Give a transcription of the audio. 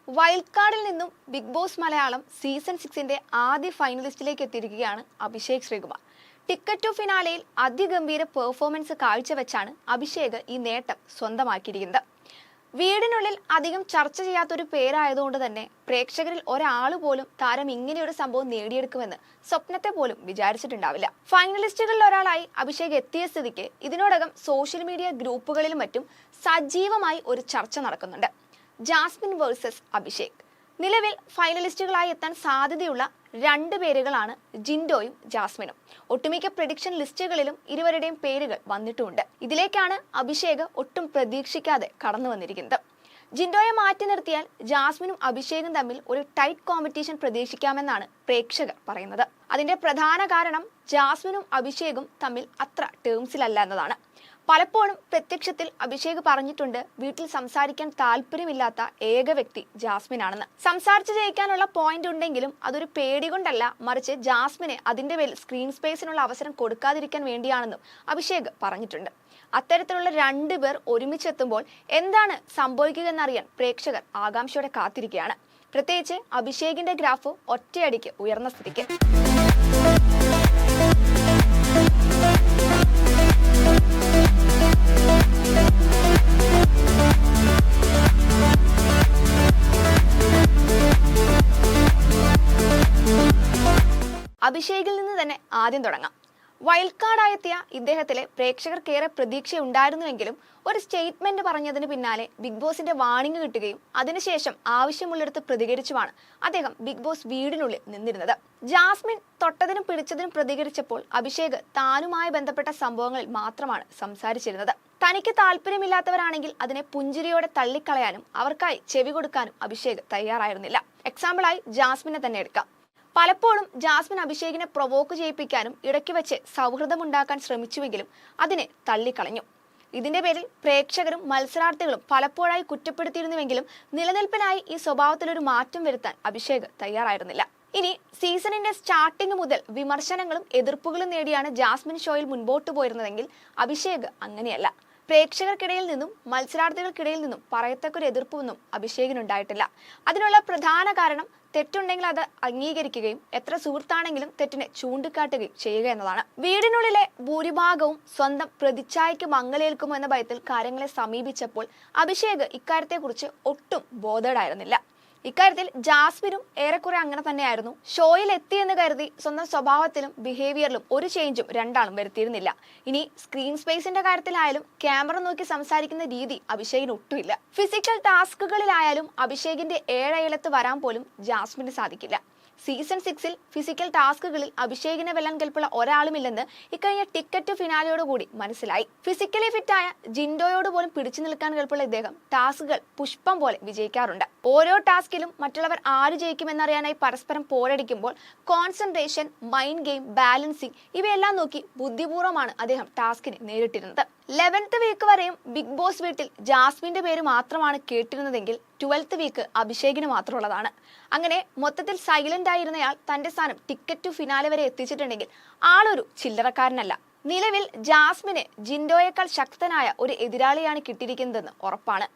Wild കാർഡിൽ നിന്നും Bigg Boss Malayalam season 6ന്റെ ആദ്യ ഫൈനലിസ്റ്റിലേക്ക് എത്തിയിരിക്കുകയാണ് അഭിഷേക് ശ്രീകുമാർ. ടിക്കറ്റ് ടു ഫിനാലയിൽ അതിഗംഭീര പെർഫോമൻസ് കാഴ്ചവെച്ചാണ് അഭിഷേക് ഈ നേട്ടം സ്വന്തമാക്കിയിരിക്കുന്നത്. വീടിനുള്ളിൽ അധികം ചർച്ച ചെയ്യാത്തൊരു പേരായതുകൊണ്ട് തന്നെ പ്രേക്ഷകരിൽ ഒരാൾ പോലും താരം ഇങ്ങനെയൊരു സംഭവം നേടിയെടുക്കുമെന്ന് സ്വപ്നത്തെ പോലും വിചാരിച്ചിട്ടുണ്ടാവില്ല. ഫൈനലിസ്റ്റുകളിൽ ഒരാളായി അഭിഷേക് എത്തിയ സ്ഥിതിക്ക് ഇതിനോടകം സോഷ്യൽ മീഡിയ ഗ്രൂപ്പുകളിലും മറ്റും സജീവമായി ഒരു ചർച്ച നടക്കുന്നുണ്ട്. Jasmine versus Abhishek. നിലവിൽ ഫൈനലിസ്റ്റുകളായി എത്താൻ സാധ്യതയുള്ള രണ്ട് പേരുകളാണ് ജിൻഡോയും ജാസ്മിനും. ഒട്ടുമിക്ക പ്രഡിക്ഷൻ ലിസ്റ്റുകളിലും ഇരുവരുടെയും പേരുകൾ വന്നിട്ടുമുണ്ട്. ഇതിലേക്കാണ് അഭിഷേക് ഒട്ടും പ്രതീക്ഷിക്കാതെ കടന്നു വന്നിരിക്കുന്നത്. ജിൻഡോയെ മാറ്റി നിർത്തിയാൽ ജാസ്മിനും അഭിഷേകും തമ്മിൽ ഒരു ടൈറ്റ് കോമ്പറ്റീഷൻ പ്രതീക്ഷിക്കാമെന്നാണ് പ്രേക്ഷകർ പറയുന്നത്. അതിന്റെ പ്രധാന കാരണം ജാസ്മിനും അഭിഷേകും തമ്മിൽ അത്ര ടേംസിലല്ല എന്നതാണ്. പലപ്പോഴും പ്രത്യക്ഷത്തിൽ അഭിഷേക് പറഞ്ഞിട്ടുണ്ട് വീട്ടിൽ സംസാരിക്കാൻ താല്പര്യമില്ലാത്ത ഏക വ്യക്തി ജാസ്മിൻ ആണെന്ന്. സംസാരിച്ച് ജയിക്കാനുള്ള പോയിന്റ് ഉണ്ടെങ്കിലും അതൊരു പേടി കൊണ്ടല്ല, മറിച്ച് ജാസ്മിനെ അതിന്റെ പേരിൽ സ്ക്രീൻ സ്പേസിനുള്ള അവസരം കൊടുക്കാതിരിക്കാൻ വേണ്ടിയാണെന്നും അഭിഷേക് പറഞ്ഞിട്ടുണ്ട്. അത്തരത്തിലുള്ള രണ്ടുപേർ ഒരുമിച്ചെത്തുമ്പോൾ എന്താണ് സംഭവിക്കുക എന്നറിയാൻ പ്രേക്ഷകർ ആകാംക്ഷയോടെ കാത്തിരിക്കുകയാണ്. പ്രത്യേകിച്ച് അഭിഷേകിന്റെ ഗ്രാഫ് ഒറ്റയടിക്ക് ഉയർന്ന സ്ഥിതിക്ക്. അഭിഷേകിൽ നിന്ന് തന്നെ ആദ്യം തുടങ്ങാം. വൈൽഡ് കാർഡായെത്തിയ ഇദ്ദേഹത്തിലെ പ്രേക്ഷകർക്കേറെ പ്രതീക്ഷയുണ്ടായിരുന്നുവെങ്കിലും ഒരു സ്റ്റേറ്റ്മെന്റ് പറഞ്ഞതിന് പിന്നാലെ ബിഗ് ബോസിന്റെ വാണിംഗ് കിട്ടുകയും അതിനുശേഷം ആവശ്യമുള്ളിടത്ത് പ്രതികരിച്ചുമാണ് അദ്ദേഹം ബിഗ് ബോസ് വീടിനുള്ളിൽ നിന്നിരുന്നത്. ജാസ്മിൻ തൊട്ടതിനും പിടിച്ചതിനും പ്രതികരിച്ചപ്പോൾ അഭിഷേക് താനുമായി ബന്ധപ്പെട്ട സംഭവങ്ങളിൽ മാത്രമാണ് സംസാരിച്ചിരുന്നത്. തനിക്ക് താല്പര്യമില്ലാത്തവരാണെങ്കിൽ അതിനെ പുഞ്ചിരിയോടെ തള്ളിക്കളയാനും അവർക്കായി ചെവി കൊടുക്കാനും അഭിഷേക് തയ്യാറായിരുന്നില്ല. എക്സാമ്പിളായി ജാസ്മിനെ തന്നെ എടുക്കാം. പലപ്പോഴും ജാസ്മിൻ അഭിഷേകിനെ പ്രൊവോക്ക് ചെയ്യിപ്പിക്കാനും ഇടയ്ക്ക് വെച്ച് സൗഹൃദമുണ്ടാക്കാൻ ശ്രമിച്ചുവെങ്കിലും അതിനെ തള്ളിക്കളഞ്ഞു. ഇതിന്റെ പേരിൽ പ്രേക്ഷകരും മത്സരാർത്ഥികളും പലപ്പോഴായി കുറ്റപ്പെടുത്തിയിരുന്നുവെങ്കിലും നിലനിൽപ്പിനായി ഈ സ്വഭാവത്തിലൊരു മാറ്റം വരുത്താൻ അഭിഷേക് തയ്യാറായിരുന്നില്ല. ഇനി സീസണിന്റെ സ്റ്റാർട്ടിംഗ് മുതൽ വിമർശനങ്ങളും എതിർപ്പുകളും നേടിയാണ് ജാസ്മിൻ ഷോയിൽ മുൻപോട്ട് പോയിരുന്നതെങ്കിൽ അഭിഷേക് അങ്ങനെയല്ല. പ്രേക്ഷകർക്കിടയിൽ നിന്നും മത്സരാർത്ഥികൾക്കിടയിൽ നിന്നും പറയത്തക്കൊരു എതിർപ്പൊന്നും അഭിഷേകിനുണ്ടായിട്ടില്ല. അതിനുള്ള പ്രധാന കാരണം തെറ്റുണ്ടെങ്കിൽ അത് അംഗീകരിക്കുകയും എത്ര സുഹൃത്താണെങ്കിലും തെറ്റിനെ ചൂണ്ടിക്കാട്ടുകയും ചെയ്യുക എന്നതാണ്. വീടിനുള്ളിലെ ഭൂരിഭാഗവും സ്വന്തം പ്രതിച്ഛായയ്ക്ക് മങ്ങലേൽക്കുമോ എന്ന ഭയത്തിൽ കാര്യങ്ങളെ സമീപിച്ചപ്പോൾ അഭിഷേക് ഇക്കാര്യത്തെക്കുറിച്ച് ഒട്ടും ബോധേഡായിരുന്നില്ല. ഇക്കാര്യത്തിൽ ജാസ്മിനും ഏറെക്കുറെ അങ്ങനെ തന്നെയായിരുന്നു. ഷോയിൽ എത്തിയെന്ന് കരുതി സ്വന്തം സ്വഭാവത്തിലും ബിഹേവിയറിലും ഒരു ചേഞ്ചും രണ്ടാളും വരുത്തിയിരുന്നില്ല. ഇനി സ്ക്രീൻ സ്പേസിന്റെ കാര്യത്തിലായാലും ക്യാമറ നോക്കി സംസാരിക്കുന്ന രീതി അഭിഷേകിന് ഒട്ടുമില്ല. ഫിസിക്കൽ ടാസ്കുകളിലായാലും അഭിഷേകിന്റെ ഏഴയലത്ത് വരാൻ പോലും ജാസ്മിന് സാധിക്കില്ല. സീസൺ 6ൽ ഫിസിക്കൽ ടാസ്കുകളിൽ അഭിഷേകിനെ വെല്ലാൻ കെൽപ്പുള്ള ഒരാളുമില്ലെന്ന് ഇക്കഴിഞ്ഞ ടിക്കറ്റ് ഫിനാലയോടുകൂടി മനസ്സിലായി. ഫിസിക്കലി ഫിറ്റായ ജിൻഡോയോട് പോലും പിടിച്ചു നിൽക്കാൻ കെൽപ്പുള്ള ഇദ്ദേഹം ടാസ്കുകൾ പുഷ്പം പോലെ വിജയിക്കാറുണ്ട്. ഓരോ ടാസ്കിലും മറ്റുള്ളവർ ആര് ജയിക്കുമെന്നറിയാനായി പരസ്പരം പോരടിക്കുമ്പോൾ കോൺസെൻട്രേഷൻ, മൈൻഡ് ഗെയിം, ബാലൻസിംഗ് ഇവയെല്ലാം നോക്കി ബുദ്ധിപൂർവ്വമാണ് അദ്ദേഹം ടാസ്കിനെ നേരിട്ടിരുന്നത്. 11th വീക്ക് വരെയും ബിഗ് ബോസ് വീട്ടിൽ ജാസ്മിന്റെ പേര് മാത്രമാണ് കേട്ടിരുന്നതെങ്കിൽ 12th വീക്ക് അഭിഷേകിന് മാത്രമുള്ളതാണ്. അങ്ങനെ മൊത്തത്തിൽ സൈലന്റ് ആയിരുന്നയാൾ തന്റെ സ്ഥാനം ടിക്കറ്റ് ടു ഫിനാലെ വരെ എത്തിച്ചിട്ടുണ്ടെങ്കിൽ ആളൊരു ചില്ലറക്കാരനല്ല. നിലവിൽ ജാസ്മിന് ജിൻഡോയേക്കാൾ ശക്തനായ ഒരു എതിരാളിയാണ് കിട്ടിയിരിക്കുന്നതെന്ന് ഉറപ്പാണ്.